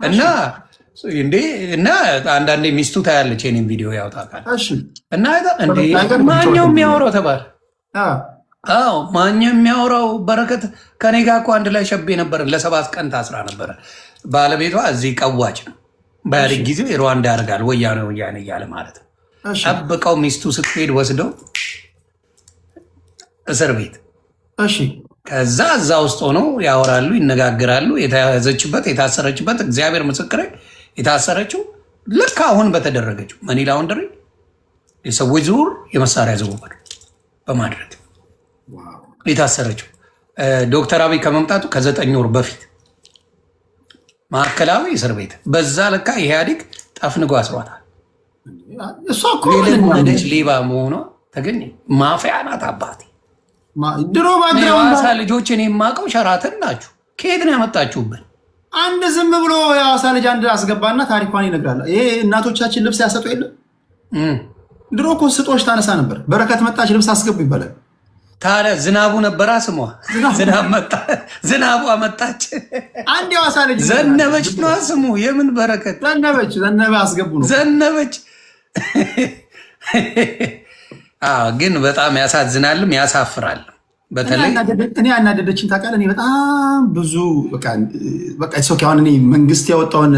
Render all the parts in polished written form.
እና እንዴ እና አንዳንዴ ሚስቱ ታያለች የኔን ቪዲዮ ያውጣቃል እና እንዴ ማኛው የሚያወራው ተባለ። አዎ ማኛው የሚያወራው በረከት ከኔ ጋር እኮ አንድ ላይ ሸቤ ነበር። ለ7 ቀን ታስራ ነበረ። ባለቤቷ እዚህ ቀዋጭ ነው። በኢህአዴግ ጊዜ ሩዋንዳ ያደርጋል ወያኔ እያለ ማለት ነው። ጠብቀው ሚስቱ ስትሄድ ወስደው እስር ቤት። ከዛ እዛ ውስጥ ሆነው ያወራሉ፣ ይነጋገራሉ። የተያዘችበት የታሰረችበት እግዚአብሔር ምስክሬ የታሰረችው ልክ አሁን በተደረገችው መኒ ላውንደሪ የሰዎች ዝውውር፣ የመሳሪያ ዝውውር በማድረግ የታሰረችው ዶክተር አብይ ከመምጣቱ ከ9 ወር በፊት ማዕከላዊ እስር ቤት። በዛ ለካ ኢህአዴግ ጠፍንጎ አስሯታል። የለመደች ሌባ መሆኗ ተገኘ። ማፊያ ናት አባቴ። የሐዋሳ ልጆችን የማውቀው ሸራተን ናችሁ። ከየት ነው ያመጣችሁብን? አንድ ዝም ብሎ የሐዋሳ ልጅ አንድ አስገባና ታሪኳን ይነግራል። ይሄ እናቶቻችን ልብስ ያሰጡ የለም ድሮ እኮ ስጦች ታነሳ ነበር። በረከት መጣች ልብስ አስገቡ ይባላል። ታዲያ ዝናቡ ነበራ ስሟ። ዝናቡ መጣች። አንድ የሐዋሳ ልጅ ዘነበች ነው ስሙ። የምን በረከት? ዘነበ አስገቡ ነው ዘነበች። ግን በጣም ያሳዝናልም ያሳፍራል። በተለይ እኔ ያናደደችን ታውቃለህ። እኔ በጣም ብዙ በቃ አሁን እኔ መንግስት ያወጣውን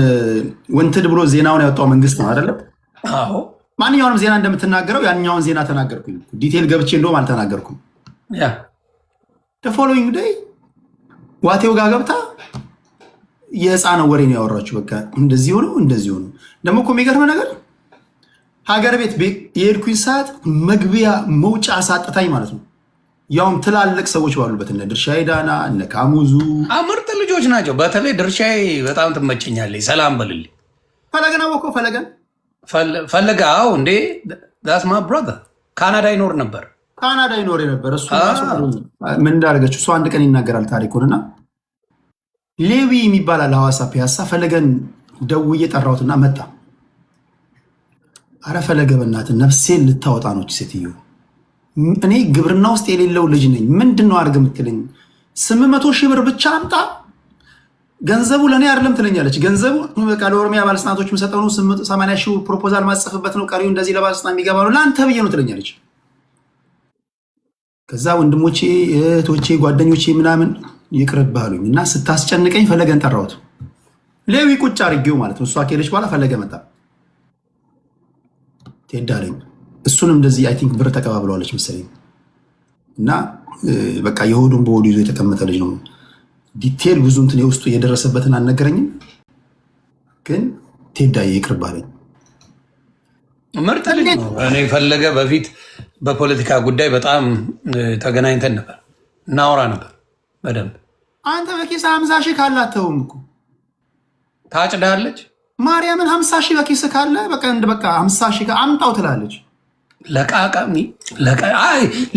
ወንትድ ብሎ ዜናውን ያወጣው መንግስት ነው አይደለም? አዎ። ማንኛውንም ዜና እንደምትናገረው ያንኛውን ዜና ተናገርኩኝ። ዲቴል ገብቼ እንደውም አልተናገርኩም። ፎሎዊንግ ዴይ ዋቴው ጋር ገብታ የህፃነ ወሬ ነው ያወራችሁ። በቃ እንደዚህ ሆኖ እንደዚህ ሆኖ ደግሞ እኮ የሚገርም ነገር ሀገር ቤት የሄድኩኝ ሰዓት መግቢያ መውጫ አሳጥታኝ ማለት ነው። ያውም ትላልቅ ሰዎች ባሉበት እነ ድርሻዬ ዳና እነ ካሙዙ ምርጥ ልጆች ናቸው። በተለይ ድርሻዬ በጣም ትመቸኛለች። ሰላም በልልኝ። ፈለገን አወቀው ፈለገ አዎ እንዴ ዳስ ማ ብራዘር ካናዳ ይኖር ነበር። እሱ ምን እንዳደረገችው እሱ አንድ ቀን ይናገራል ታሪኩንና ሌዊ የሚባል አለ ሐዋሳ ፒያሳ። ፈለገን ደውዬ ጠራሁትና መጣ። አረ ፈለገ በእናትህ ነፍሴን ልታወጣ ነች ሴትዮ። እኔ ግብርና ውስጥ የሌለው ልጅ ነኝ። ምንድን ነው አድርግ የምትለኝ? 800 ሺህ ብር ብቻ አምጣ፣ ገንዘቡ ለእኔ አይደለም ትለኛለች። ገንዘቡ በቃ ለኦሮሚያ ባለስልጣናቶች የምሰጠው ነው። 80 ሺህ ፕሮፖዛል ማጽፍበት ነው። ቀሪው እንደዚህ ለባለስልጣን የሚገባ ነው። ለአንተ ብዬ ነው ትለኛለች። ከዛ ወንድሞቼ እህቶቼ ጓደኞቼ ምናምን ይቅርብህ አሉኝ እና ስታስጨንቀኝ ፈለገን ጠራሁት። ሌዊ ቁጭ አድርጌው ማለት ነው። እሷ ከሄደች በኋላ ፈለገ መጣ። ትሄዳለኝ እሱንም እንደዚህ አይ ቲንክ ብር ተቀባብለዋለች መሰለኝ እና በቃ የሆዱን በሆዱ ይዞ የተቀመጠ ልጅ ነው። ዲቴል ብዙ እንትን የውስጡ የደረሰበትን አልነገረኝም፣ ግን ቴዳዬ ይቅርብህ አለኝ። ምርጥ ልጅ ነው። እኔ ፈለገ በፊት በፖለቲካ ጉዳይ በጣም ተገናኝተን ነበር፣ እናወራ ነበር በደንብ። አንተ በኪስ 50 ሺህ ካላተውም እኮ ታጭዳለች ማርያምን። 50 ሺህ በኪስ ካለ በቃ 50 ሺህ አምጣው ትላለች። ለቃቃሚ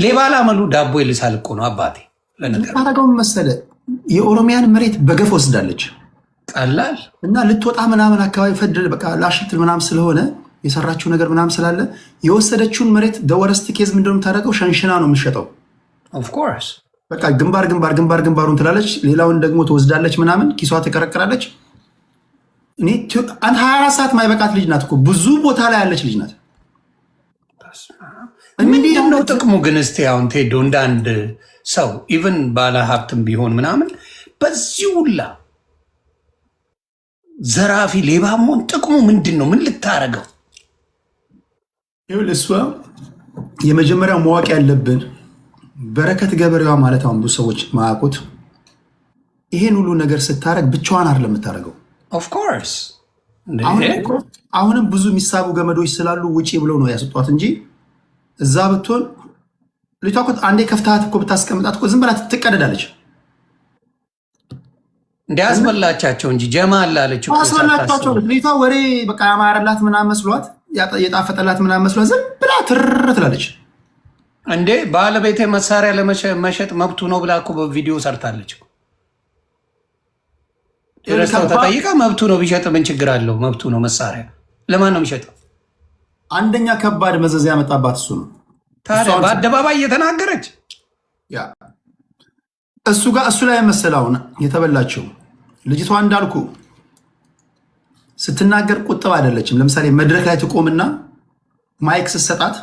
ሌባ ላመሉ ዳቦ ይልሳል እኮ ነው አባቴ። ለነገሩ መሰለህ የኦሮሚያን መሬት በገፍ ወስዳለች። ቀላል እና ልትወጣ ምናምን አካባቢ ፈድል በቃ ላሽትል ምናምን ስለሆነ የሰራችው ነገር ምናምን ስላለ የወሰደችውን መሬት ደወረስት ኬዝ ምንድነው የምታደርገው? ሸንሽና ነው የምትሸጠው። ኦፍኮርስ በቃ ግንባሩን ትላለች። ሌላውን ደግሞ ትወስዳለች ምናምን ኪሷ ትቀረቅራለች። እኔ 24 ሰዓት ማይበቃት ልጅ ናት እኮ ብዙ ቦታ ላይ ያለች ልጅ ናት። ምንድን ነው ጥቅሙ ግን? እስቲ አሁን ቴዶ እንደ አንድ ሰው ኢቨን ባለ ሀብትም ቢሆን ምናምን በዚህ ሁላ ዘራፊ ሌባ መሆን ጥቅሙ ምንድን ነው? ምን ልታረገው? እሷ የመጀመሪያው ማወቅ ያለብን በረከት ገበሬዋ ማለት አሁን ብዙ ሰዎች ማያውቁት ይሄን ሁሉ ነገር ስታረግ ብቻዋን አይደለም የምታደርገው። ኦፍኮርስ አሁንም ብዙ የሚሳቡ ገመዶች ስላሉ ውጪ ብለው ነው ያስጧት እንጂ እዛ ብትሆን ልጅቷ እኮ አንዴ ከፍታት እኮ ብታስቀምጣት እኮ ዝም ብላ ትቀደዳለች። እንዲያስበላቻቸው እንጂ ጀማ አላለች አስበላቻቸው። ልጅቷ ወሬ በቃ ያማረላት ምናምን መስሏት የጣፈጠላት ምናምን መስሏት ዝም ብላ ትር ትላለች። እንዴ ባለቤቴ መሳሪያ ለመሸጥ መብቱ ነው ብላ እኮ በቪዲዮ ሰርታለች። የረስታው ተጠይቃ መብቱ ነው ቢሸጥ ምን ችግር አለው? መብቱ ነው። መሳሪያ ለማን ነው የሚሸጠው? አንደኛ ከባድ መዘዝ ያመጣባት እሱ ነው። ታዲያ በአደባባይ እየተናገረች እሱ ላይ መሰላውን የተበላቸው ልጅቷ እንዳልኩ ስትናገር ቁጥብ አይደለችም። ለምሳሌ መድረክ ላይ ትቆምና ማይክ ስትሰጣት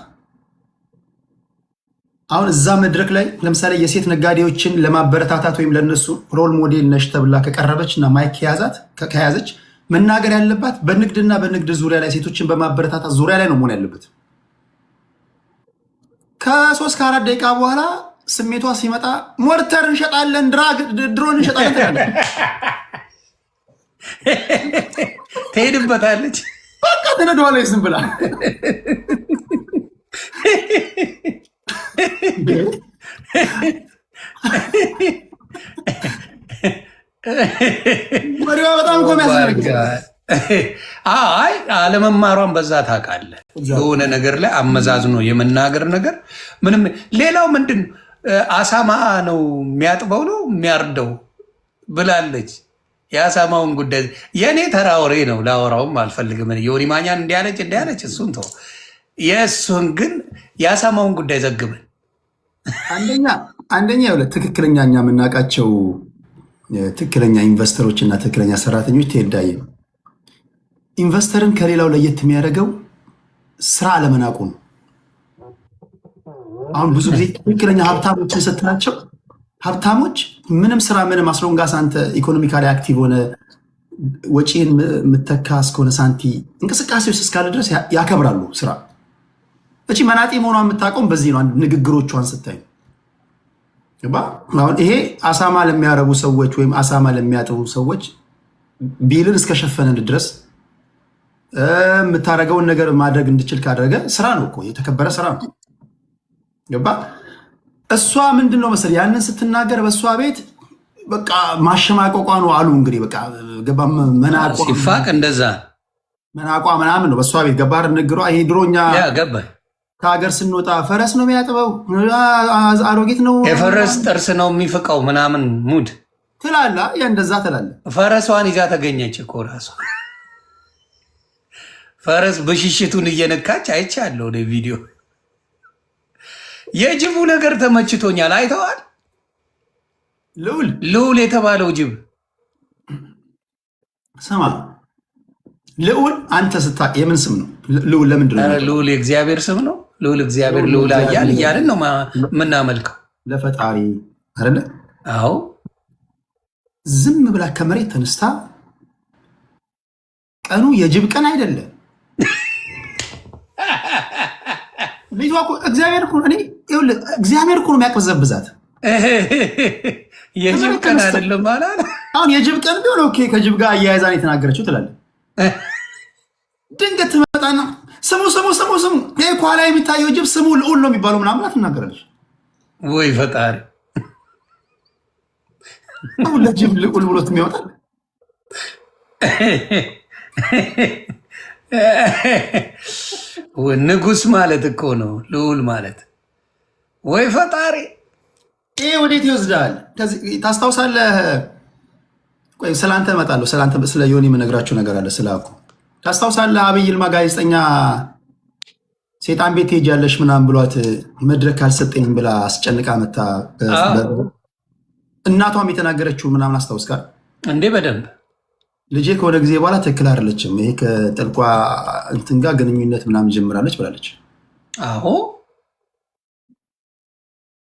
አሁን እዛ መድረክ ላይ ለምሳሌ የሴት ነጋዴዎችን ለማበረታታት ወይም ለነሱ ሮል ሞዴል ነሽ ተብላ ከቀረበች እና ማይክ ከያዘች መናገር ያለባት በንግድና በንግድ ዙሪያ ላይ ሴቶችን በማበረታታት ዙሪያ ላይ ነው መሆን ያለበት። ከ3 ከ4 ደቂቃ በኋላ ስሜቷ ሲመጣ ሞርተር እንሸጣለን፣ ድሮን እንሸጣለን ትላለች። ትሄድበታለች። በቃ ትነዷለች ዝም ብላ። ወዲያ በጣም እኮ የሚያስደነግጥ አይ አለመማሯን በዛ ታውቃለህ። የሆነ ነገር ላይ አመዛዝኖ የመናገር ነገር ምንም። ሌላው ምንድን አሳማ ነው የሚያጥበው ነው የሚያርደው ብላለች። የአሳማውን ጉዳይ የእኔ ተራ ወሬ ነው፣ ላወራውም አልፈልግም። ዮኒ ማኛን እንዲያለች እሱን ተው። የእሱን ግን የአሳማውን ጉዳይ ዘግብን። አንደኛ ትክክለኛ እኛ የምናውቃቸው ትክክለኛ ኢንቨስተሮች እና ትክክለኛ ሰራተኞች ትሄዳየ ነው። ኢንቨስተርን ከሌላው ለየት የሚያደርገው ስራ አለመናቁ ነው። አሁን ብዙ ጊዜ ትክክለኛ ሀብታሞችን ስትናቸው ሀብታሞች ምንም ስራ ምንም አስሎንጋስ አንተ ኢኮኖሚካሊ አክቲቭ ሆነ ወጪን የምተካ እስከሆነ ሳንቲ እንቅስቃሴ ውስጥ እስካለ ድረስ ያከብራሉ ስራ። እቺ መናጤ መሆኗን የምታውቀውም በዚህ ነው። ንግግሮቿን ስታይ አሁን ይሄ አሳማ ለሚያረቡ ሰዎች ወይም አሳማ ለሚያጥቡ ሰዎች ቢልን እስከሸፈነን ድረስ የምታደርገውን ነገር ማድረግ እንድችል ካደረገ ስራ ነው እኮ የተከበረ ስራ ነው። ገባ? እሷ ምንድን ነው መሰለህ ያንን ስትናገር በእሷ ቤት በቃ ማሸማቀቋ ነው አሉ እንግዲህ በቃ ገባ። መናቋ ሲፋቅ እንደዛ መናቋ ምናምን ነው በእሷ ቤት ገባር ንግሯ። ይሄ ድሮኛ ገባ ከሀገር ስንወጣ ፈረስ ነው የሚያጥበው፣ አሮጌት ነው የፈረስ ጥርስ ነው የሚፍቀው ምናምን ሙድ ትላላ። ያ እንደዛ ትላለ። ፈረሷን ይዛ ተገኘች እኮ ራሷ ፈረስ ብሽሽቱን እየነካች አይቻለሁ ወደ ቪዲዮ። የጅቡ ነገር ተመችቶኛል። አይተዋል? ልዑል የተባለው ጅብ ስማ፣ ልዑል አንተ ስታ የምን ስም ነው? ልዑል ለምንድን ነው? ልዑል የእግዚአብሔር ስም ነው። ልዑል እግዚአብሔር ልዑል አያል እያልን ነው የምናመልከው ለፈጣሪ አይደለ? አዎ። ዝም ብላ ከመሬት ተነስታ ቀኑ የጅብ ቀን አይደለም። ልጇ እኮ እግዚአብሔር እኮ ነው የሚያቅበዘብዛት። የጅብ ቀን አይደለም ማለት አሁን የጅብ ቀን ቢሆን ኦኬ፣ ከጅብ ጋር አያይዛን የተናገረችው ትላለህ። ድንገት ትመጣና ስሙ ይሄ ኋላ የሚታየው ጅብ ስሙ ልዑል ነው የሚባለው ምናምን ትናገራለች። ወይ ፈጣሪ! አሁን ለጅብ ልዑል ብሎት የሚያወጣል ንጉስ ማለት እኮ ነው ልዑል ማለት። ወይ ፈጣሪ! ይሄ ወዴት ይወስዳል? ታስታውሳለህ? ቆይ ስላንተ እመጣለሁ። ስለ ዮኒ የምነግራችሁ ነገር አለ። ስላኩ ታስታውሳለህ? አብይ ይልማ ጋዜጠኛ ሴጣን ቤት ሄጃለሽ ምናምን ብሏት መድረክ አልሰጠኝም ብላ አስጨንቃ መታ እናቷም የተናገረችው ምናምን አስታውስካል እንዴ? በደንብ ልጄ ከሆነ ጊዜ በኋላ ትክክል አይደለችም፣ ይሄ ከጥልቋ እንትን ጋር ግንኙነት ምናምን ጀምራለች ብላለች። አዎ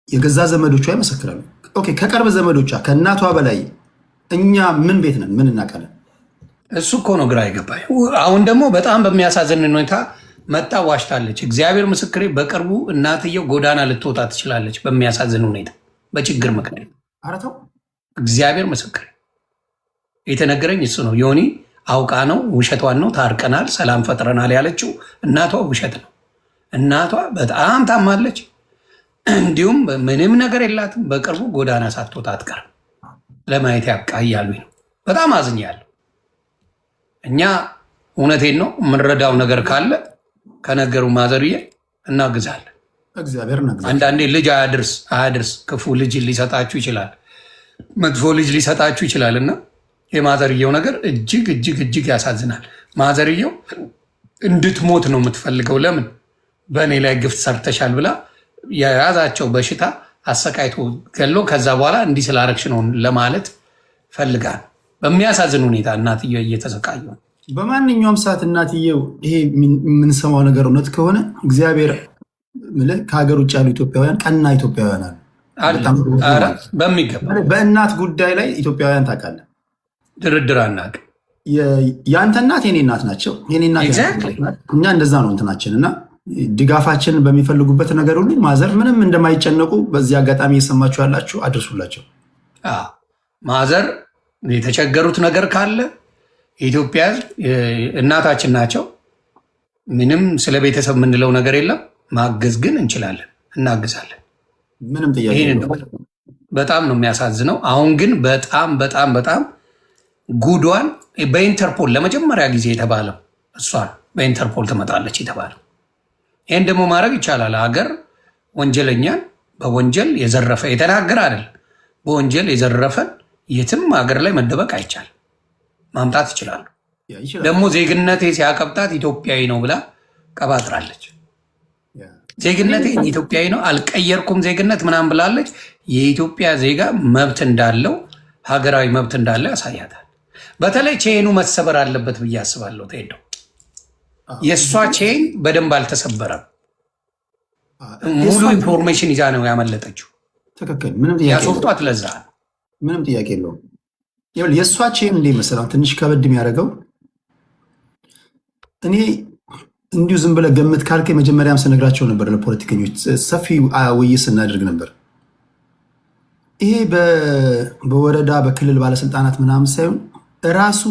የገዛ ዘመዶቿ ይመሰክራሉ። ኦኬ ከቅርብ ዘመዶቿ ከእናቷ በላይ እኛ ምን ቤት ነን? ምን እናውቃለን? እሱ እኮ ነው ግራ ይገባኝ። አሁን ደግሞ በጣም በሚያሳዝን ሁኔታ መጣ ዋሽታለች። እግዚአብሔር ምስክሬ፣ በቅርቡ እናትየው ጎዳና ልትወጣ ትችላለች። በሚያሳዝን ሁኔታ በችግር ምክንያት። ኧረ ተው እግዚአብሔር ምስክሬ፣ የተነገረኝ እሱ ነው። ዮኒ አውቃ ነው፣ ውሸቷን ነው። ታርቀናል፣ ሰላም ፈጥረናል ያለችው እናቷ ውሸት ነው። እናቷ በጣም ታማለች። እንዲሁም ምንም ነገር የላትም። በቅርቡ ጎዳና ሳትወጣ አትቀርም። ለማየት ያብቃ እያሉኝ ነው። በጣም አዝኛለሁ። እኛ እውነቴን ነው የምንረዳው ነገር ካለ ከነገሩ ማዘርዬ እናግዛለን። አንዳንዴ ልጅ አያድርስ ክፉ ልጅ ሊሰጣችሁ ይችላል፣ መጥፎ ልጅ ሊሰጣችሁ ይችላል። እና የማዘርየው ነገር እጅግ እጅግ እጅግ ያሳዝናል። ማዘርየው እንድትሞት ነው የምትፈልገው። ለምን በእኔ ላይ ግፍት ሰርተሻል ብላ የያዛቸው በሽታ አሰቃይቶ ገሎ ከዛ በኋላ እንዲህ ስላረግሽ ነው ለማለት ፈልጋል። በሚያሳዝን ሁኔታ እናትየው እየተሰቃዩ ነው። በማንኛውም ሰዓት እናትየው ይሄ የምንሰማው ነገር እውነት ከሆነ እግዚአብሔር ከሀገር ውጭ ያሉ ኢትዮጵያውያን ቀና ኢትዮጵያውያን አሉ። በሚገባ በእናት ጉዳይ ላይ ኢትዮጵያውያን ታውቃለህ፣ ድርድር አናውቅም። የአንተ እናት የኔ እናት ናቸው፣ የኔ እናት እኛ እንደዛ ነው እንትናችን እና ድጋፋችንን በሚፈልጉበት ነገር ሁሉ ማዘር ምንም እንደማይጨነቁ በዚህ አጋጣሚ እየሰማችሁ ያላችሁ አድርሱላቸው። ማዘር የተቸገሩት ነገር ካለ የኢትዮጵያ ሕዝብ እናታችን ናቸው። ምንም ስለ ቤተሰብ የምንለው ነገር የለም። ማገዝ ግን እንችላለን፣ እናግዛለን። ምንም ጥያቄ በጣም ነው የሚያሳዝነው። አሁን ግን በጣም በጣም በጣም ጉዷን በኢንተርፖል ለመጀመሪያ ጊዜ የተባለው እሷን በኢንተርፖል ትመጣለች የተባለው። ይህን ደግሞ ማድረግ ይቻላል። ሀገር ወንጀለኛን በወንጀል የዘረፈ የተናገረ አይደል፣ በወንጀል የዘረፈን የትም ሀገር ላይ መደበቅ አይቻልም። ማምጣት ይችላሉ። ደግሞ ዜግነቴ ሲያቀብጣት ኢትዮጵያዊ ነው ብላ ቀባጥራለች። ዜግነቴ ኢትዮጵያዊ ነው አልቀየርኩም ዜግነት ምናምን ብላለች። የኢትዮጵያ ዜጋ መብት እንዳለው ሀገራዊ መብት እንዳለው ያሳያታል። በተለይ ቼኑ መሰበር አለበት ብዬ አስባለሁ። ትሄደው የእሷ ቼን በደንብ አልተሰበረም። ሙሉ ኢንፎርሜሽን ይዛ ነው ያመለጠችው። ትክክል። ያስወጧት ለዛ ምንም ጥያቄ የለውም። የእሷ ቼን እንደ መሰለህ ትንሽ ከበድ የሚያደርገው እኔ እንዲሁ ዝም ብለህ ገምት ካልከኝ መጀመሪያም ስነግራቸው ነበር። ለፖለቲከኞች ሰፊ ውይይት ስናደርግ ነበር። ይሄ በወረዳ በክልል ባለስልጣናት ምናምን ሳይሆን ራሱ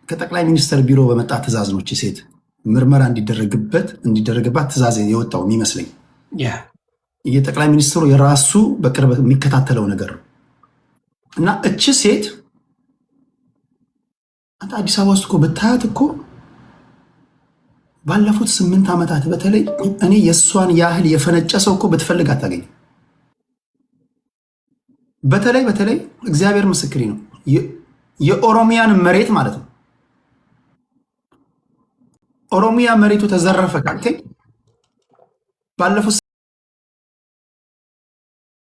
ከጠቅላይ ሚኒስትር ቢሮ በመጣ ትእዛዝ ነው ሴት ምርመራ እንዲደረግባት ትእዛዝ የወጣው የሚመስለኝ። የጠቅላይ ሚኒስትሩ የራሱ በቅርበት የሚከታተለው ነገር ነው እና እች ሴት አንተ አዲስ አበባ ውስጥ እኮ ብታያት እኮ ባለፉት 8 ዓመታት በተለይ እኔ የእሷን ያህል የፈነጨ ሰው እኮ ብትፈልግ አታገኝም። በተለይ እግዚአብሔር ምስክሬ ነው የኦሮሚያን መሬት ማለት ነው። ኦሮሚያ መሬቱ ተዘረፈ ካልከኝ ባለፉት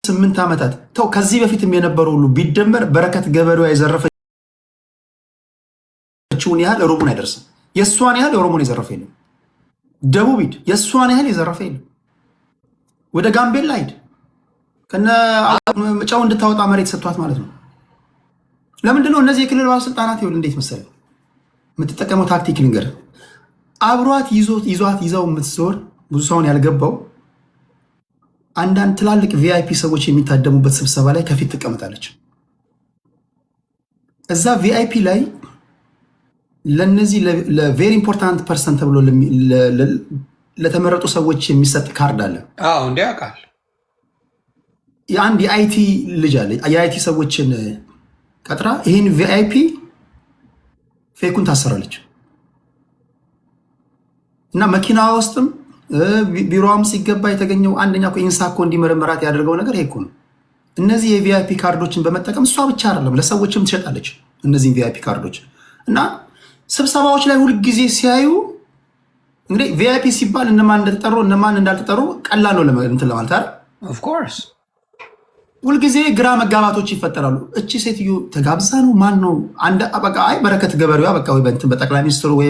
8 ዓመታት ተው ከዚህ በፊትም የነበሩ ሁሉ ቢደመር በረከት ገበሬዋ የዘረፈችውን ያህል ኦሮሞን አይደርስም። የእሷን ያህል ኦሮሞን የዘረፈ የለም። ደቡብ ሂድ፣ የእሷን ያህል የዘረፈ የለም። ወደ ጋምቤላ ሂድ፣ ከነ ጨው እንድታወጣ መሬት ሰጥቷት ማለት ነው። ለምንድነው እነዚህ የክልል ባለስልጣናት ይኸውልህ እንዴት መሰለህ የምትጠቀመው ታክቲክ ልንገር። አብሯት ይዘው የምትዞር ብዙ ሰውን ያልገባው አንዳንድ ትላልቅ ቪአይፒ ሰዎች የሚታደሙበት ስብሰባ ላይ ከፊት ትቀመጣለች። እዛ ቪአይፒ ላይ ለነዚህ ለቬሪ ኢምፖርታንት ፐርሰን ተብሎ ለተመረጡ ሰዎች የሚሰጥ ካርድ አለ። እንዲ ያውቃል። የአንድ የአይቲ ልጅ አለ። የአይቲ ሰዎችን ቀጥራ ይህን ቪአይፒ ፌኩን ታሰራለች እና መኪና ውስጥም ቢሮዋም ሲገባ የተገኘው አንደኛ ኢንሳ እኮ እንዲመረመራት ያደርገው ነገር ይሄ እኮ ነው። እነዚህ የቪአይፒ ካርዶችን በመጠቀም እሷ ብቻ አይደለም ለሰዎችም ትሸጣለች እነዚህን ቪአይፒ ካርዶች እና ስብሰባዎች ላይ ሁልጊዜ ሲያዩ እንግዲህ ቪአይፒ ሲባል እነማን እንደተጠሩ እነማን እንዳልተጠሩ ቀላል ነው እንትን ለማለት አይደል? ኦፍ ኮርስ ሁልጊዜ ግራ መጋባቶች ይፈጠራሉ። እቺ ሴትዮ ተጋብዛ ነው ማን ነው በቃ አይ በረከት ገበሬዋ በቃ ወይ በእንትን በጠቅላይ ሚኒስትሩ ወይ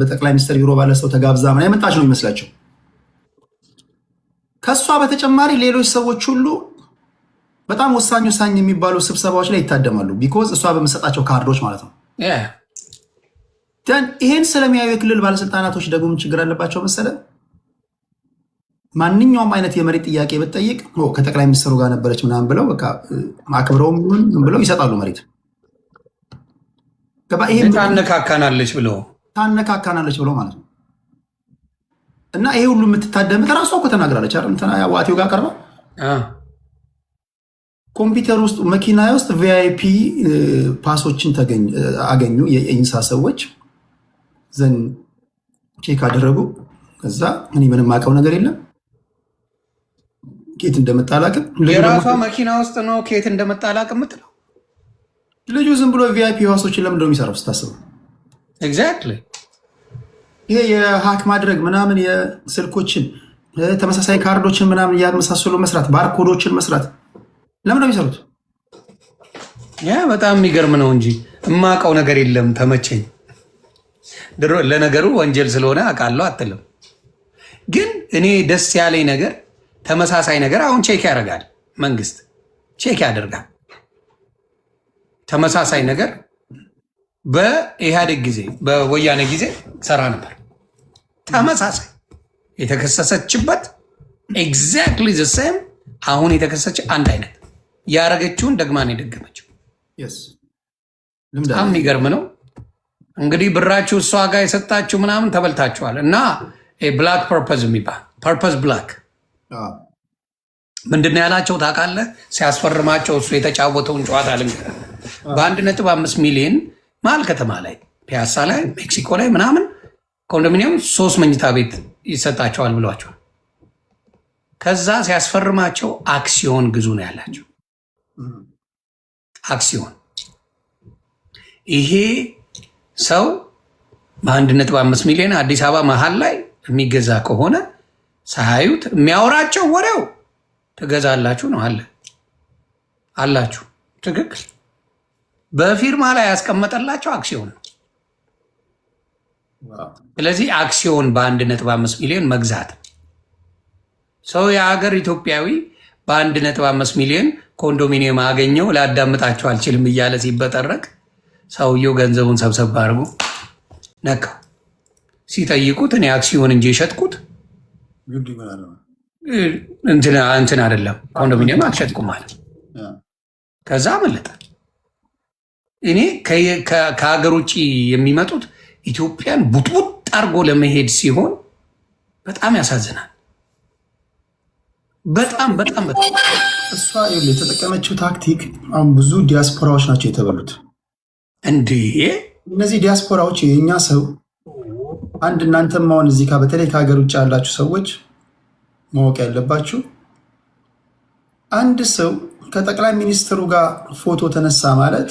በጠቅላይ ሚኒስትር ቢሮ ባለ ሰው ተጋብዛ ምን የመጣች ነው ይመስላቸው። ከሷ በተጨማሪ ሌሎች ሰዎች ሁሉ በጣም ወሳኝ የሚባሉ ስብሰባዎች ላይ ይታደማሉ። ቢኮዝ እሷ በምሰጣቸው ካርዶች ማለት ነው። ይሄን ስለሚያዩ የክልል ባለስልጣናቶች ደግሞ ችግር አለባቸው መሰለህ። ማንኛውም አይነት የመሬት ጥያቄ ብትጠይቅ ከጠቅላይ ሚኒስትሩ ጋር ነበረች ምናምን ብለው በቃ አክብረውም ብለው ይሰጣሉ መሬት። ታነካካናለች ብለው ማለት ነው። እና ይሄ ሁሉ የምትታደምት ራሷ እኮ ተናግራለች አይደል? ዋቴው ጋር ቀርባ ኮምፒውተር ውስጥ መኪና ውስጥ ቪአይፒ ፓሶችን አገኙ የኢንሳ ሰዎች ዘን ቼክ አደረጉ። ከዛ እኔ ምንም አውቀው ነገር የለም ኬት እንደመጣ አላውቅም። የራሷ መኪና ውስጥ ነው ኬት እንደመጣ አላውቅም የምትለው ልጁ ዝም ብሎ ቪአይፒ ፓሶችን ለምንድነው የሚሰራው ስታስበው? ኤግዛክትሊ ይሄ የሀክ ማድረግ ምናምን የስልኮችን ተመሳሳይ ካርዶችን ምናምን እያመሳሰሉ መስራት ባርኮዶችን መስራት ለምን ነው የሚሰሩት? ያ በጣም የሚገርም ነው እንጂ እማውቀው ነገር የለም። ተመቸኝ። ለነገሩ ወንጀል ስለሆነ አውቃለሁ አትልም። ግን እኔ ደስ ያለኝ ነገር ተመሳሳይ ነገር አሁን ቼክ ያደርጋል መንግስት ቼክ ያደርጋል። ተመሳሳይ ነገር በኢህአዴግ ጊዜ በወያኔ ጊዜ ሰራ ነበር። ተመሳሳይ የተከሰሰችበት ኤግዛክትሊ ዘ ሴም አሁን የተከሰሰች አንድ አይነት ያረገችውን ደግማን የደገመችው በጣም የሚገርም ነው። እንግዲህ ብራችሁ እሷ ጋር የሰጣችሁ ምናምን ተበልታችኋል። እና ብላክ ፐርፐዝ የሚባል ፐርፐዝ ብላክ ምንድን ነው ያላቸው ታውቃለህ? ሲያስፈርማቸው እሱ የተጫወተውን ጨዋታ ልንገርህ። በ1.5 ሚሊዮን መሀል ከተማ ላይ ፒያሳ ላይ ሜክሲኮ ላይ ምናምን ኮንዶሚኒየም 3 መኝታ ቤት ይሰጣቸዋል ብሏቸዋል። ከዛ ሲያስፈርማቸው አክሲዮን ግዙ ነው ያላቸው። አክሲዮን ይሄ ሰው በ1.5 ሚሊዮን አዲስ አበባ መሀል ላይ የሚገዛ ከሆነ ሳያዩት የሚያወራቸው ወሬው ትገዛላችሁ ነው አላችሁ። ትክክል። በፊርማ ላይ ያስቀመጠላቸው አክሲዮን ነው። ስለዚህ አክሲዮን በ1.5 ሚሊዮን መግዛት ሰው የሀገር ኢትዮጵያዊ በ1.5 ሚሊዮን ኮንዶሚኒየም አገኘው ላዳምጣቸው አልችልም እያለ ሲበጠረቅ ሰውየው ገንዘቡን ሰብሰብ አድርጎ ነካው። ሲጠይቁት እኔ አክሲዮን እንጂ የሸጥኩት እንትን አይደለም ኮንዶሚኒየም አልሸጥኩም ማለት። ከዛ አመለጠ። እኔ ከሀገር ውጭ የሚመጡት ኢትዮጵያን ቡጥቡጥ አድርጎ ለመሄድ ሲሆን በጣም ያሳዝናል። በጣም በጣም በጣም እሷ የተጠቀመችው ታክቲክ አሁን ብዙ ዲያስፖራዎች ናቸው የተበሉት። እንዴ እነዚህ ዲያስፖራዎች የእኛ ሰው አንድ እናንተም አሁን እዚህ በተለይ ከሀገር ውጭ ያላችሁ ሰዎች ማወቅ ያለባችሁ አንድ ሰው ከጠቅላይ ሚኒስትሩ ጋር ፎቶ ተነሳ ማለት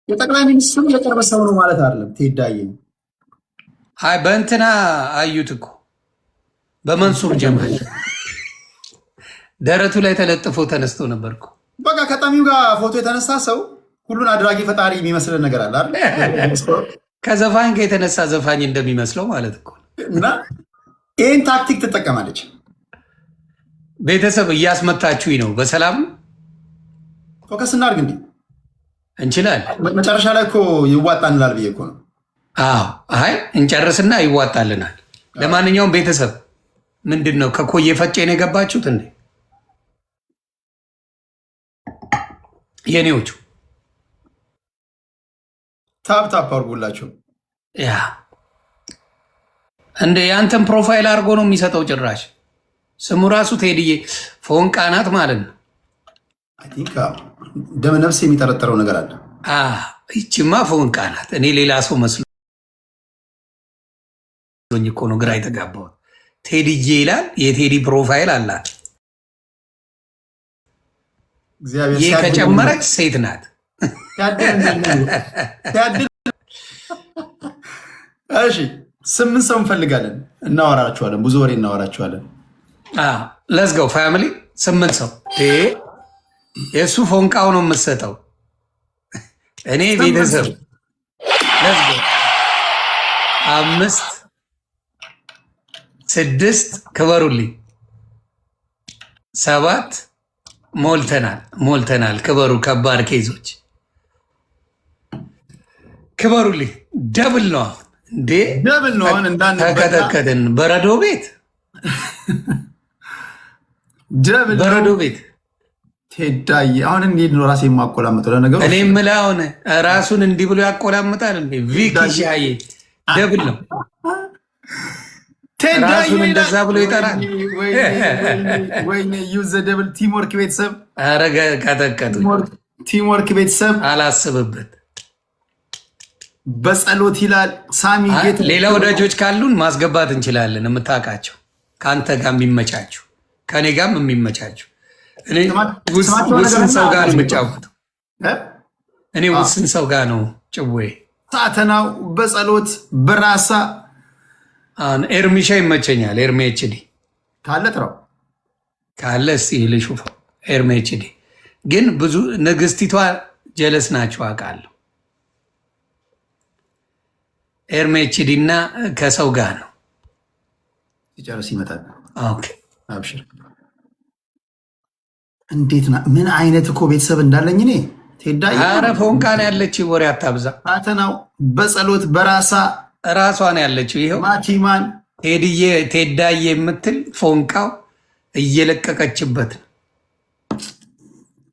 የጠቅላይ ሚኒስትሩ የቅርብ ሰው ነው ማለት አይደለም። ትሄዳየ በእንትና አዩት እኮ በመንሱር ጀማል ደረቱ ላይ ተለጥፎ ተነስቶ ነበር እኮ። በቃ ከጠሚው ጋር ፎቶ የተነሳ ሰው ሁሉን አድራጊ ፈጣሪ የሚመስለን ነገር አለ አይደል? ከዘፋኝ ጋር የተነሳ ዘፋኝ እንደሚመስለው ማለት እኮ። እና ይህን ታክቲክ ትጠቀማለች። ቤተሰብ እያስመታችሁኝ ነው። በሰላም ፎከስ እናድርግ እንዲ እንችላለን። መጨረሻ ላይ እኮ ይዋጣንላል ብዬ እኮ ነው። አይ እንጨርስና ይዋጣልናል። ለማንኛውም ቤተሰብ ምንድን ነው ከኮዬ ፈጬ ነው የገባችሁት እንዴ? የኔዎቹ ታፕ ታፕ አድርጎላቸው ያ እንደ ያንተን ፕሮፋይል አድርጎ ነው የሚሰጠው። ጭራሽ ስሙ ራሱ ቴዲዬ ፎንቃ ናት ማለት ነው። ደመ ነፍስ የሚጠረጠረው ነገር አለ። ይችማ ፎንቃ ናት። እኔ ሌላ ሰው መስሎኝ እኮ ነው ግራ የተጋባው። ቴዲዬ ይላል። የቴዲ ፕሮፋይል አላት። ይህ ከጨመረች ሴት ናት። እሺ 8 ሰው እንፈልጋለን። እናወራችኋለን። ብዙ ወሬ እናወራችኋለን። ለዝገው ፋሚሊ 8 ሰው የእሱ ፎንቃው ነው የምትሰጠው። እኔ ቤተሰብ ለዝገው 5 6 ክበሩልኝ። 7 ሞልተናል። ክበሩ። ከባድ ኬዞች ክበሩልኝ። ደብል ነው እንዴ? ደብል ነው። ተከተከትን። በረዶ ቤት በረዶ ቤት ቴዳይ አሁን እንዴት ነው ራሴ የማቆላምጠው? ለነገሩ እኔ የምልህ አሁን ራሱን እንዲህ ብሎ ያቆላምጣል እንዴ? ቪኪ ሻዬ ደብል ነው። ራሱን እንደዛ ብሎ ይጠራል። ወይኔ ዩዘ ደብል ቲምወርክ ቤተሰብ። ኧረ ቀጠቀጡ። ቲምወርክ ቤተሰብ አላስብበት። በጸሎት ይላል ሳሚ። ሌላ ወዳጆች ካሉን ማስገባት እንችላለን። የምታውቃቸው ከአንተ ጋር የሚመቻቸው ከእኔ ጋርም የሚመቻቸው። እኔ ውስን ሰው ጋር የምጫወተው እኔ ውስን ሰው ጋር ነው ጭዌ። ሳተናው በጸሎት በራሳ ኤርሚሻ ይመቸኛል። ኤርሜ ኤችዲ ካለ ጥራው ካለ እስኪ ልሹፈው። ኤርሜ ኤችዲ ግን ብዙ ንግስቲቷ ጀለስ ናቸው አውቃለሁ። ኤርሜችዲ እና ከሰው ጋር ነው ሲጨርስ ይመጣል። ኦኬ አብሽር። እንዴት ና ምን አይነት እኮ ቤተሰብ እንዳለኝ እኔ ቴዳዬ። ኧረ ፎንቃ ነው ያለችው፣ ወሬ አታብዛ። ሳተናው በጸሎት ራሷ ነው ያለችው። ይኸው ማቲማን ቴዳዬ የምትል ፎንቃው እየለቀቀችበት።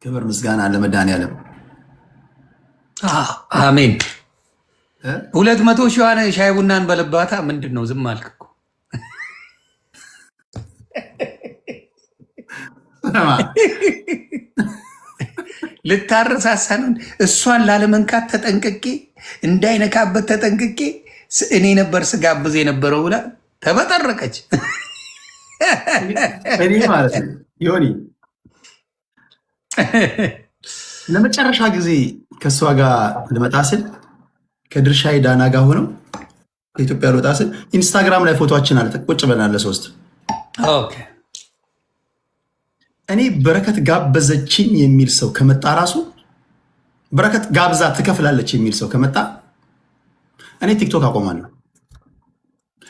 ክብር ምስጋና ለመድኃኒዓለም አሜን። 200 ሺህ ሻይ ቡናን በልባታ። ምንድን ነው ዝም አልክ እኮ። ልታረሳሳ ነው። እሷን ላለመንካት ተጠንቅቄ እንዳይነካበት ተጠንቅቄ እኔ ነበር ስጋብዝ የነበረው ብላ ተበጠረቀች። እኔ ማለት ነው ዮኒ ለመጨረሻ ጊዜ ከእሷ ጋር ልመጣ ስል ከድርሻዬ ዳና ጋር ሆነው ከኢትዮጵያ ልወጣ ስል ኢንስታግራም ላይ ፎቶችን አለ ቁጭ ብለናል ለሶስት። እኔ በረከት ጋበዘችኝ የሚል ሰው ከመጣ ራሱ በረከት ጋብዛ ትከፍላለች የሚል ሰው ከመጣ እኔ ቲክቶክ አቆማለሁ።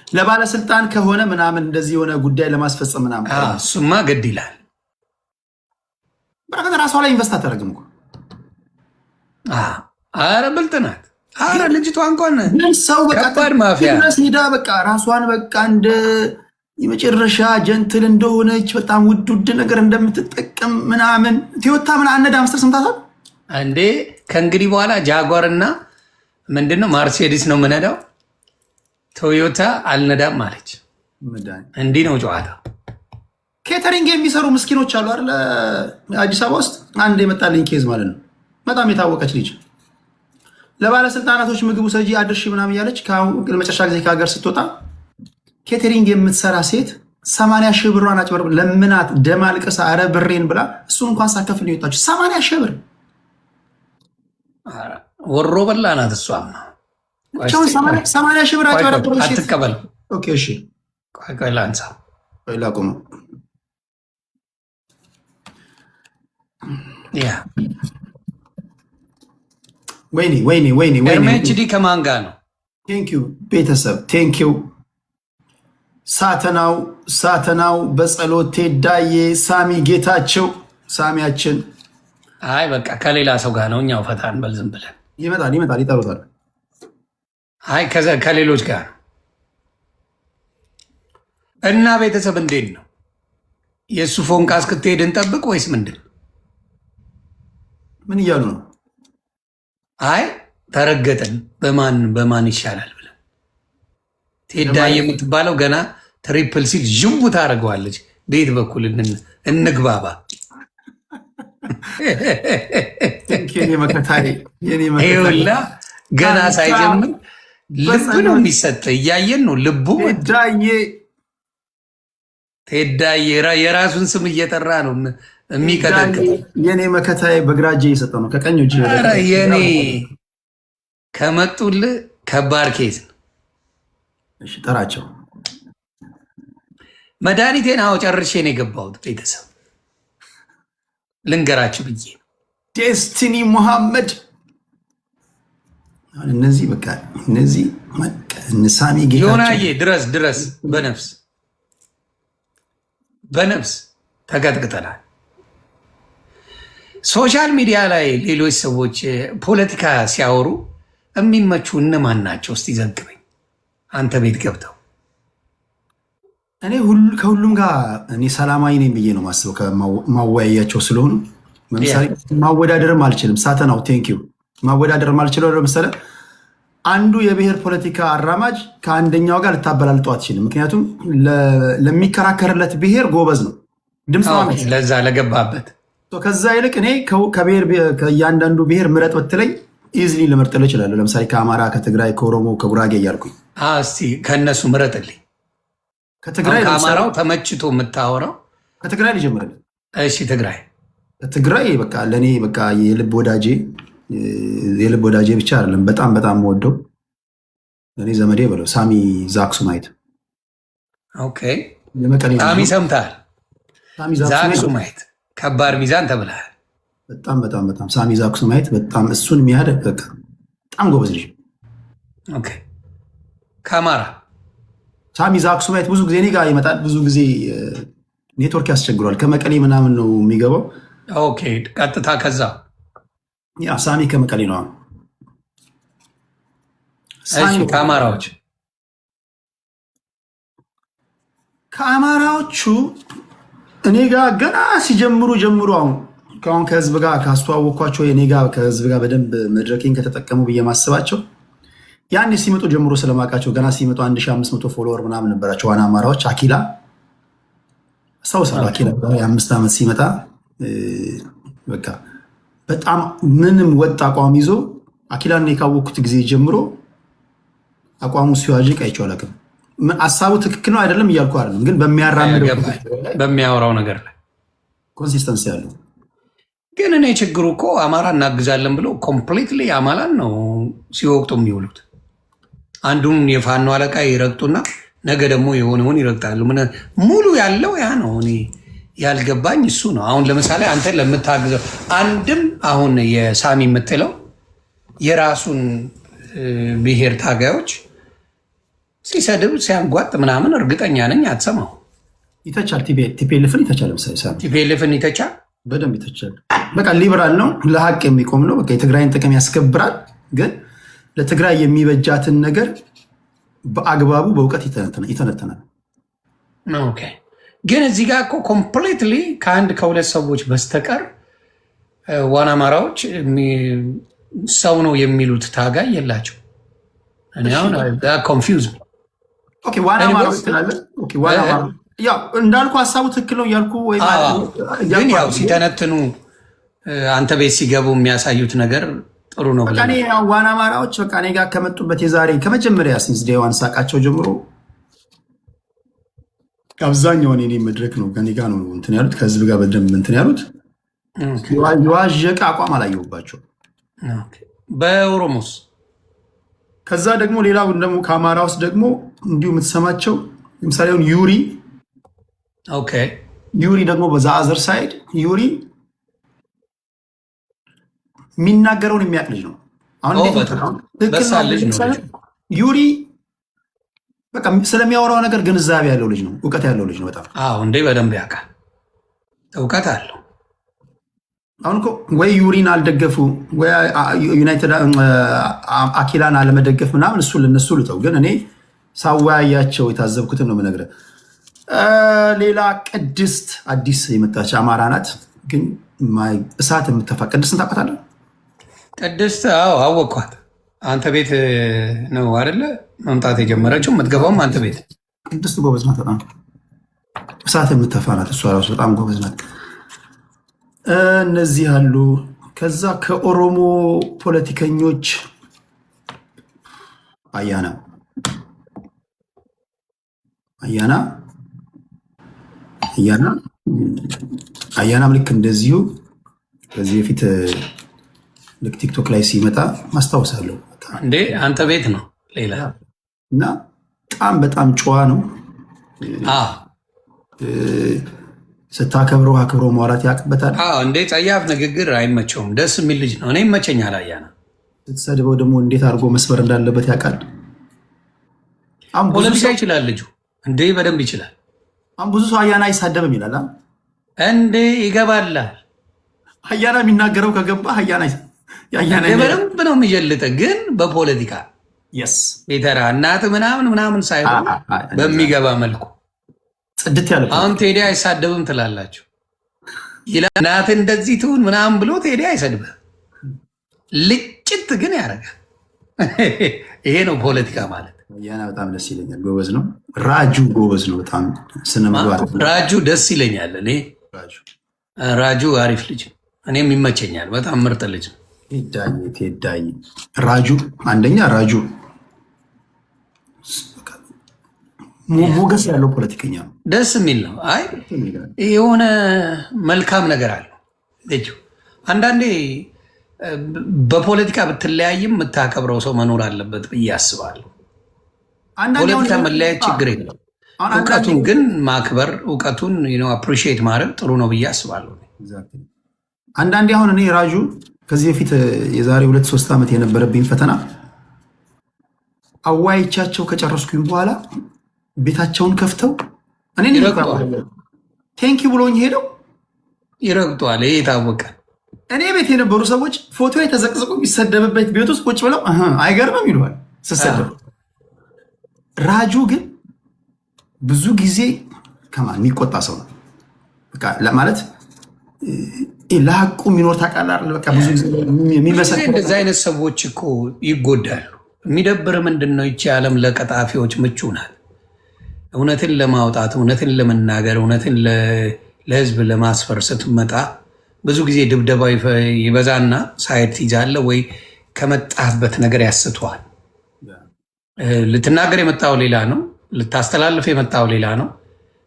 ለባለስልጣን ከሆነ ምናምን እንደዚህ የሆነ ጉዳይ ለማስፈጸም ምናምን እሱማ ግድ ይላል። በረከት ራሷ ላይ ኢንቨስት አታደርግም እኮ። አረ ብልጥ ናት። አረ ልጅቷ እንኳን ሰው ከባድ ማፊያ ሄዳ በቃ ራሷን በቃ እንደ የመጨረሻ ጀንትል እንደሆነች በጣም ውድ ነገር እንደምትጠቀም ምናምን ቶዮታ ምን አነዳ ምስር ስምታታል እንዴ። ከእንግዲህ በኋላ ጃጓርና ምንድነው ማርሴዲስ ነው የምነዳው፣ ቶዮታ አልነዳም አለች። እንዲህ ነው ጨዋታ። ኬተሪንግ የሚሰሩ ምስኪኖች አሉ አይደለ? አዲስ አበባ ውስጥ አንድ የመጣልኝ ኬዝ ማለት ነው። በጣም የታወቀች ልጅ ለባለስልጣናቶች ምግቡ ሰጂ አድርሺ ምናምን እያለች ለመጨረሻ ጊዜ ከሀገር ስትወጣ ኬተሪንግ የምትሰራ ሴት 80 ሺህ ብሯን አጭበርብ ለምናት ደም አልቅሳ አረ ብሬን ብላ እሱን እንኳን ሳከፍል ነው የወጣችው። 80 ሺህ ብር ወሮ በላ ናት። እሷም 80 ሺህ ብር አጭበረብሩ። አትቀበል። ኦኬ እሺ፣ ቆይ ላንሳ፣ ቆይ ላቁም። ያ ወይኔ ኤርሜችዲ ከማን ጋር ነው? ቴንኪው ቤተሰብ ቴንኪው። ሳተናው በጸሎት ቴዳዬ፣ ሳሚ ጌታቸው፣ ሳሚያችን። አይ በቃ ከሌላ ሰው ጋር ነው። እኛው ፈታን በል ዝም ብለን ይመጣል ይጠሩታል። አይ ከሌሎች ጋር እና ቤተሰብ እንዴት ነው? የእሱ ፎንቃ እስክትሄድ እንጠብቅ ወይስ ምንድን? ምን እያሉ ነው? አይ ተረገጠን በማን ይሻላል ብለን ቴዳዬ የምትባለው ገና ትሪፕል ሲል ዥቡ ታደርገዋለች። ቤት በኩል እንግባባ። ይኸውልህ ገና ሳይጀምር ልብ ነው የሚሰጥ። እያየን ነው ልቡ። ቴዳዬ የራሱን ስም እየጠራ ነው የሚቀጠቅጥ። የኔ መከታዬ በግራ እጄ እየሰጠው ነው ከቀኝ እጄ። የኔ ከመጡልህ ከባድ ኬዝ ነው። እሺ ጠራቸው። መድኃኒቴን ጨርሼ ነው የገባሁት። ቤተሰብ ልንገራችሁ ብዬ ዴስቲኒ ሙሐመድ። እነዚህ በቃ እነዚህ ሳሚ ጌታቸው ዮናዬ ድረስ በነፍስ ተቀጥቅጠናል። ሶሻል ሚዲያ ላይ ሌሎች ሰዎች ፖለቲካ ሲያወሩ የሚመቹ እነማን ናቸው? እስቲ ዘግበኝ። አንተ ቤት ገብተው እኔ ከሁሉም ጋር እኔ ሰላማዊ ነኝ ብዬ ነው ማስበው። ከማወያያቸው ስለሆኑ ለምሳሌ ማወዳደርም አልችልም። ሳተናው ቴንኪው ማወዳደርም አልችለው። ለምሳሌ አንዱ የብሔር ፖለቲካ አራማጅ ከአንደኛው ጋር ልታበላልጠው አትችልም። ምክንያቱም ለሚከራከርለት ብሔር ጎበዝ ነው፣ ድምፅ ለዛ ለገባበት። ከዛ ይልቅ እኔ ከእያንዳንዱ ብሔር ምረጥ ብትለኝ ኢዝሊ ልመርጥልህ እችላለሁ። ለምሳሌ ከአማራ፣ ከትግራይ፣ ከኦሮሞ፣ ከጉራጌ እያልኩኝ እስቲ ከእነሱ ምረጥልኝ። ከአማራው ተመችቶ የምታወራው ከትግራይ ልጀምርልህ። እሺ ትግራይ በቃ ለእኔ በቃ የልብ ወዳጄ ብቻ አይደለም፣ በጣም ወደው ለእኔ ዘመዴ ብለው ሳሚ ዛክሱማይት። ኦኬ ሳሚ ሰምተሃል? ዛክሱማይት ከባድ ሚዛን ተብለሃል። በጣም ሳሚ ዛክሱማይት በጣም እሱን የሚያደግ በቃ በጣም ጎበዝ ልጅ። ከአማራ ሳሚ ዛክሱማይት ብዙ ጊዜ እኔ ጋር ይመጣል። ብዙ ጊዜ ኔትወርክ ያስቸግሯል። ከመቀሌ ምናምን ነው የሚገባው። ኦኬ ቀጥታ ከዛ ያ ሳሚ ከመቀሌ ነው። ከአማራዎቹ እኔ ጋር ገና ሲጀምሩ ጀምሮ አሁን ከህዝብ ጋር ካስተዋወቅኳቸው እኔ ጋር ከህዝብ ጋር በደንብ መድረኬን ከተጠቀሙ ብዬ ማስባቸው ያኔ ሲመጡ ጀምሮ ስለማውቃቸው ገና ሲመጡ 1500 ፎሎወር ምናምን ነበራቸው። ዋና አማራዎች አኪላ አስታውሳለሁ። አኪላ የ5 ዓመት ሲመጣ በቃ በጣም ምንም ወጥ አቋም ይዞ አኪላን የካወቅኩት ጊዜ ጀምሮ አቋሙ ሲዋዥቅ አይቼው አላውቅም። ሀሳቡ ትክክል ነው አይደለም እያልኩ አይደለም፣ ግን በሚያወራው ነገር ላይ ኮንሲስተንሲ ያለው ግን እኔ ችግሩ እኮ አማራ እናግዛለን ብሎ ኮምፕሊትሊ አማራን ነው ሲወቅጡ የሚውሉት። አንዱን የፋኖ አለቃ ይረግጡና ነገ ደግሞ የሆነውን ይረግጣሉ። ሙሉ ያለው ያ ነው። እኔ ያልገባኝ እሱ ነው። አሁን ለምሳሌ አንተ ለምታግዘው አንድም አሁን የሳሚ የምትለው የራሱን ብሔር ታጋዮች ሲሰድብ ሲያንጓጥ ምናምን እርግጠኛ ነኝ አትሰማው። ይተቻል። ቲፒኤልኤፍን ይተቻል። ቲፒኤልኤፍን ይተቻል። በደንብ ይተቻል። በቃ ሊበራል ነው፣ ለሀቅ የሚቆም ነው። በቃ የትግራይን ጥቅም ያስከብራል። ግን ለትግራይ የሚበጃትን ነገር በአግባቡ በእውቀት ይተነተናል። ኦኬ። ግን እዚህ ጋር እኮ ኮምፕሊትሊ ከአንድ ከሁለት ሰዎች በስተቀር ዋና አማራዎች ሰው ነው የሚሉት ታጋይ የላቸው። ኮንፊውዝ ዋና አማራዎች ትላለህ። እንዳልኩ ሀሳቡ ትክክል ነው እያልኩ ግን ያው ሲተነትኑ አንተ ቤት ሲገቡ የሚያሳዩት ነገር ጥሩ ነው። ዋና አማራዎች በቃ እኔ ጋር ከመጡበት የዛሬ ከመጀመሪያ ሲንስ ዴዋን ሳቃቸው ጀምሮ አብዛኛውን የኔ መድረክ ነው ከኔ ጋር ነው እንትን ያሉት፣ ከህዝብ ጋር በደንብ እንትን ያሉት። የዋዠቀ አቋም አላየሁባቸው። በኦሮሞስ ከዛ ደግሞ ሌላው ደግሞ ከአማራ ውስጥ ደግሞ እንዲሁ የምትሰማቸው ለምሳሌ አሁን ዩሪ ደግሞ በዛ አዘር ሳይድ ዩሪ የሚናገረውን የሚያውቅ ልጅ ነው። ዩሪ በቃ ስለሚያወራው ነገር ግንዛቤ ያለው ልጅ ነው፣ እውቀት ያለው ልጅ ነው። በጣም እንዴ በደንብ ያውቃል፣ እውቀት አለው። አሁን እኮ ወይ ዩሪን አልደገፉ ወይ ዩናይትድ አኪላን አለመደገፍ ምናምን እሱ ለነሱ ልተው፣ ግን እኔ ሳወያያቸው የታዘብኩትን ነው የምነግርህ። ሌላ ቅድስት አዲስ የመጣች አማራ ናት፣ ግን እሳት የምትተፋ ቅድስትን ታውቃታለህ? ቅድስት አወቅኳት። አንተ ቤት ነው አይደለ መምጣት የጀመረችው? የምትገባውም አንተ ቤት። ቅድስት ጎበዝ ናት፣ በጣም እሳት የምትተፋ ናት። እሷ ራሱ በጣም ጎበዝ ናት። እነዚህ አሉ። ከዛ ከኦሮሞ ፖለቲከኞች አያናም ልክ እንደዚሁ ከዚህ በፊት ልክ ቲክቶክ ላይ ሲመጣ ማስታወሳለሁ። እንዴ አንተ ቤት ነው ሌላ እና በጣም ጨዋ ነው። ስታከብረው አክብሮ ማውራት ያውቅበታል። እንዴ ጸያፍ ንግግር አይመቸውም። ደስ የሚል ልጅ ነው። እኔ ይመቸኛል። አያና ስትሰድበው ደግሞ እንዴት አድርጎ መስበር እንዳለበት ያውቃል። ፖለቲካ ይችላል ልጁ። እንዴ በደንብ ይችላል። አሁን ብዙ ሰው አያና አይሳደብም ይላል። እንዴ ይገባላል። አያና የሚናገረው ከገባ በደንብ ነው የሚጀልጠ። ግን በፖለቲካ ቤተራ እናት ምናምን ሳይሆን በሚገባ መልኩ ጽድት ያለ። አሁን ቴዲ አይሳደብም ትላላችሁ ይላል። እናት እንደዚህ ትሁን ምናምን ብሎ ቴዲ አይሰድብም። ልጭት ግን ያደርጋል። ይሄ ነው ፖለቲካ ማለት። አያና በጣም ደስ ይለኛል። ጎበዝ ነው። ራጁ ጎበዝ ነው። በጣም ስነምግባር ራጁ ደስ ይለኛል። እኔ ራጁ አሪፍ ልጅ ነው። እኔም ይመቸኛል። በጣም ምርጥ ልጅ ነው። ቴዳይ ራጁ አንደኛ ራጁ ሞገስ ያለው ፖለቲከኛ ነው። ደስ የሚል ነው። አይ የሆነ መልካም ነገር አለው ልጁ። አንዳንዴ በፖለቲካ ብትለያይም የምታከብረው ሰው መኖር አለበት ብዬ አስባለሁ። ፖለቲካ መለያየት ችግር የለም። እውቀቱን ግን ማክበር፣ እውቀቱን አፕሪሺየት ማድረግ ጥሩ ነው ብዬ አስባለሁ። አንዳንዴ አሁን እኔ ራጁ ከዚህ በፊት የዛሬ 2-3 ዓመት የነበረብኝ ፈተና አዋይቻቸው ከጨረስኩኝ በኋላ ቤታቸውን ከፍተው እኔ ቴንኪ ብሎኝ ሄደው ይረግጧል። ይሄ የታወቀ እኔ ቤት የነበሩ ሰዎች ፎቶ የተዘቅዝቁ የሚሰደብበት ቤት ውስጥ ቁጭ ብለው አይገርምም ይለዋል ስሰደብ። ራጁ ግን ብዙ ጊዜ ከማን የሚቆጣ ሰው ነው ማለት ለሐቁ የሚኖር ታውቃለህ። በቃ ብዙ ጊዜ የሚመሰክር እንደዚህ አይነት ሰዎች እኮ ይጎዳሉ። የሚደብር ምንድን ነው? ይቺ ዓለም ለቀጣፊዎች ምቹ ናት። እውነትን ለማውጣት እውነትን ለመናገር እውነትን ለህዝብ ለማስፈር ስትመጣ ብዙ ጊዜ ድብደባው ይበዛና ሳይድ ትይዛለህ ወይ ከመጣህበት ነገር ያስተዋል። ልትናገር የመጣው ሌላ ነው፣ ልታስተላልፍ የመጣው ሌላ ነው።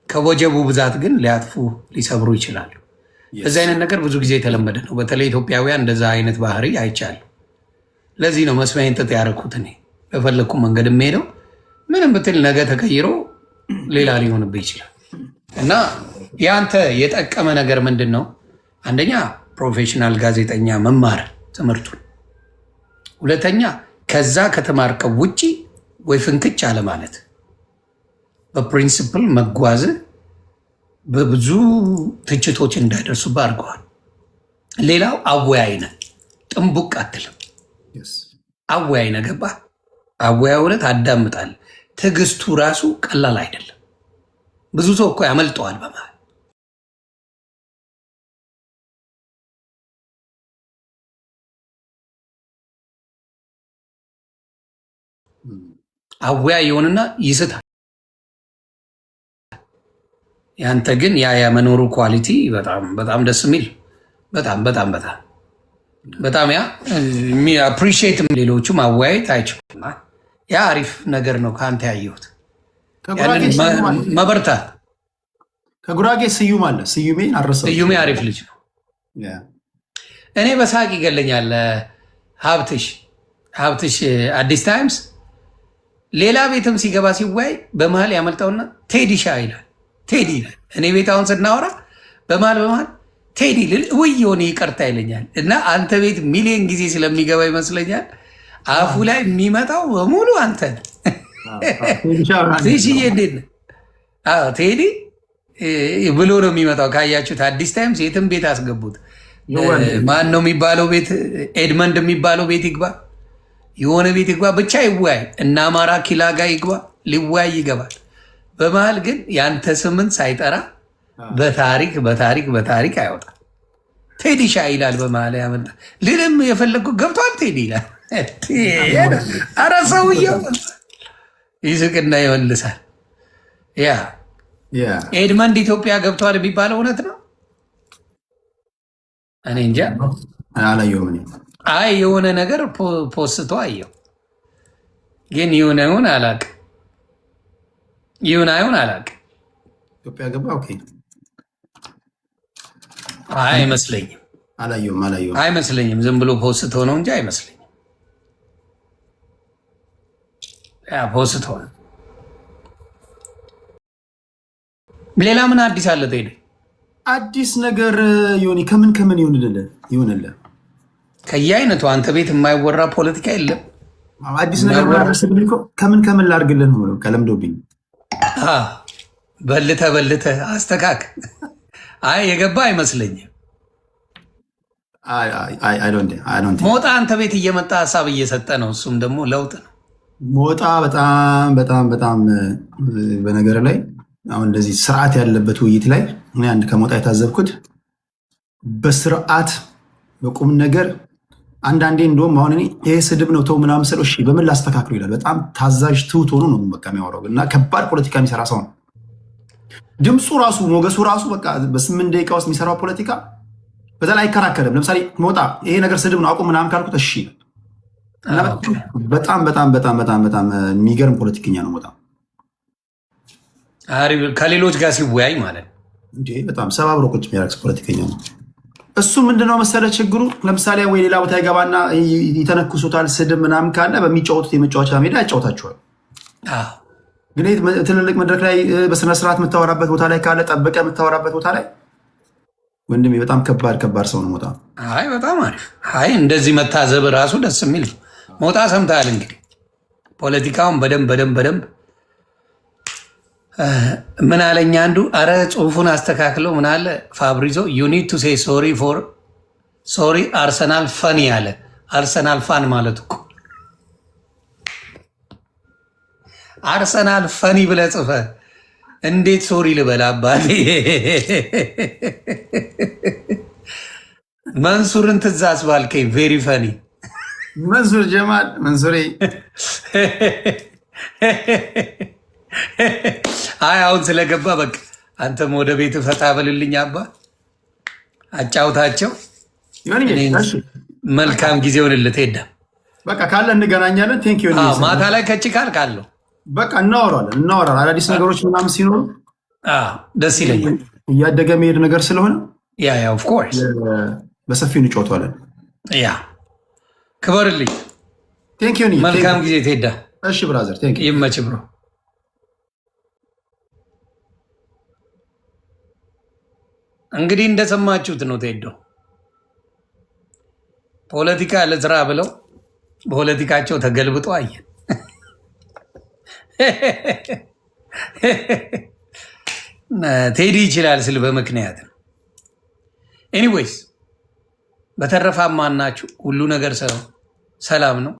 ከወጀቡ ብዛት ግን ሊያጥፉ ሊሰብሩ ይችላሉ። እዚህ አይነት ነገር ብዙ ጊዜ የተለመደ ነው። በተለይ ኢትዮጵያውያን እንደዛ አይነት ባህሪ አይቻልም። ለዚህ ነው መስሚያዬን ጥጥ ያደረኩት። እኔ በፈለግኩ መንገድ የምሄደው ምንም ብትል ነገ ተቀይሮ ሌላ ሊሆንብህ ይችላል። እና ያንተ የጠቀመ ነገር ምንድን ነው? አንደኛ ፕሮፌሽናል ጋዜጠኛ መማር ትምህርቱን፣ ሁለተኛ ከዛ ከተማርከው ውጭ ወይ ፍንክች አለ ማለት በፕሪንሲፕል መጓዝ በብዙ ትችቶች እንዳይደርሱብህ አድርገዋል። ሌላው አወያይ ነህ፣ ጥንቡቅ አትልም። አወያይ ነህ፣ ገባህ? አወያይ እውነት አዳምጣል። ትዕግስቱ ራሱ ቀላል አይደለም። ብዙ ሰው እኮ ያመልጠዋል በመሃል። አወያይ የሆንና ይስታል። ያንተ ግን ያ የመኖሩ ኳሊቲ በጣም በጣም ደስ የሚል በጣም በጣም በጣም በጣም ያ አፕሪሺየት ሌሎቹም አወያየት አይችልም። ያ አሪፍ ነገር ነው ከአንተ ያየሁት። መበርታት። ከጉራጌ ስዩም አለ። ስዩሜ አሪፍ ልጅ ነው። እኔ በሳቅ ይገለኛል። ሀብትሽ አዲስ ታይምስ ሌላ ቤትም ሲገባ ሲወያይ በመሀል ያመልጠውና ቴዲ ሻ ይላል። ቴዲ ይላል። እኔ ቤት አሁን ስናወራ በመሀል ቴዲ ልል ውይ የሆነ ይቅርታ ይለኛል። እና አንተ ቤት ሚሊዮን ጊዜ ስለሚገባ ይመስለኛል አፉ ላይ የሚመጣው በሙሉ አንተ ትሽዬ እንዴት ነህ? ቴዲ ብሎ ነው የሚመጣው። ካያችሁት አዲስ ታይምስ የትም ቤት አስገቡት። ማን ነው የሚባለው ቤት? ኤድመንድ የሚባለው ቤት ይግባ፣ የሆነ ቤት ይግባ፣ ብቻ ይወያይ እና አማራ ኪላ ጋር ይግባ፣ ሊወያይ ይገባል። በመሀል ግን ያንተ ስምን ሳይጠራ በታሪክ አይወጣም። ቴዲ ሻ ይላል። በመሀል ያመጣ ልልም የፈለግኩ ገብቷል ቴዲ ይላል። አረ ሰውየው ይስቅና ይመልሳል። ያ ኤድመንድ ኢትዮጵያ ገብቷል የሚባለው እውነት ነው? እኔ እንጃ አላየሁም። አይ የሆነ ነገር ፖስቶ አየው፣ ግን ይሁን አላውቅም። ይሁን አይሁን አላውቅም። ኢትዮጵያ ገባ። ኦኬ። አይመስለኝም። አላየሁም። አይመስለኝም። ዝም ብሎ ፖስቶ ነው እንጂ አይመስለኝም። ያ ፖስቶ ነው። ሌላ ምን አዲስ አለ? ሄደ አዲስ ነገር ዮኒ ከምን ይሁንልህ? ከየአይነቱ አንተ ቤት የማይወራ ፖለቲካ የለም። አዲስ ነገር ከምን ላድርግልህ ነው? ከለምዶብኝ በልተህ አስተካክ። አይ የገባ አይመስለኝም። ሞጣ አንተ ቤት እየመጣ ሀሳብ እየሰጠ ነው። እሱም ደግሞ ለውጥ ነው። ሞጣ በጣም በነገር ላይ አሁን እንደዚህ ስርዓት ያለበት ውይይት ላይ እኔ አንድ ከሞጣ የታዘብኩት በስርዓት በቁም ነገር አንዳንዴ እንደውም አሁን እኔ ይሄ ስድብ ነው ተው ምናምን ስለው እሺ በምን ላስተካክሉ ይላል። በጣም ታዛዥ ትሁት ሆኖ ነው በቃ የሚያወራው እና ከባድ ፖለቲካ የሚሰራ ሰው ነው። ድምፁ ራሱ ሞገሱ ራሱ በቃ በ8 ደቂቃ ውስጥ የሚሰራው ፖለቲካ በዛ ላይ አይከራከርም። ለምሳሌ ሞጣ ይሄ ነገር ስድብ ነው አቁም ምናምን ካልኩት እሺ። በጣም የሚገርም ፖለቲከኛ ነው ሞጣ። ከሌሎች ጋር ሲወያይ ማለት እንዴ በጣም ሰባብሮ ቁጭ የሚያደርግ ፖለቲከኛ ነው። እሱ ምንድነው መሰለ ችግሩ፣ ለምሳሌ ወይ ሌላ ቦታ ይገባና ይተነክሱታል። ስድብ ምናምን ካለ በሚጫወቱት የመጫወቻ ሜዳ ያጫወታቸዋል። ግን ትልልቅ መድረክ ላይ በስነስርዓት የምታወራበት ቦታ ላይ ካለ ጠብቀ የምታወራበት ቦታ ላይ ወንድሜ በጣም ከባድ ሰው ነው ሞጣ። አይ በጣም አሪፍ። አይ እንደዚህ መታዘብ ራሱ ደስ የሚል ሞጣ። ሰምተሃል እንግዲህ ፖለቲካውን በደንብ ምን አለኝ አንዱ፣ አረ ጽሁፉን አስተካክለው ምን አለ ፋብሪዞ ዩ ኒድ ቱ ሴይ ሶሪ አርሰናል ፈኒ አለ። አርሰናል ፋን ማለት እኮ አርሰናል ፈኒ ብለህ ጽፈህ እንዴት ሶሪ ልበል አባቴ? መንሱርን ትእዛዝ ባልከኝ ቬሪ ፈኒ መንሱር ጀማል መንሱሬ። አይ አሁን ስለገባ በቃ አንተም ወደ ቤት ፈታ በልልኝ አባ፣ አጫውታቸው። መልካም ጊዜውን ልትሄዳ በቃ ካለ እንገናኛለን። ቴንክ ዩ። ማታ ላይ ከች ካለው በቃ እናወራለን። አዳዲስ ነገሮች ምናምን ሲኖሩ ደስ ይለኛል። እያደገ መሄድ ነገር ስለሆነ ያ ኦፍ ኮርስ በሰፊው እንጫወተዋለን። ያ ክበርልኝ። ቴንክ ዩ። መልካም ጊዜ ትሄዳ። እሺ ብራዘር ቴንክ ዩ። ይመች ብሮ። እንግዲህ እንደሰማችሁት ነው ቴዶ ፖለቲካ ለስራ ብለው ፖለቲካቸው ተገልብጦ አየን። ቴዲ ይችላል ስል በምክንያት ነው። ኤኒዌይስ በተረፋማ ናችሁ። ሁሉ ነገር ሰላም ነው።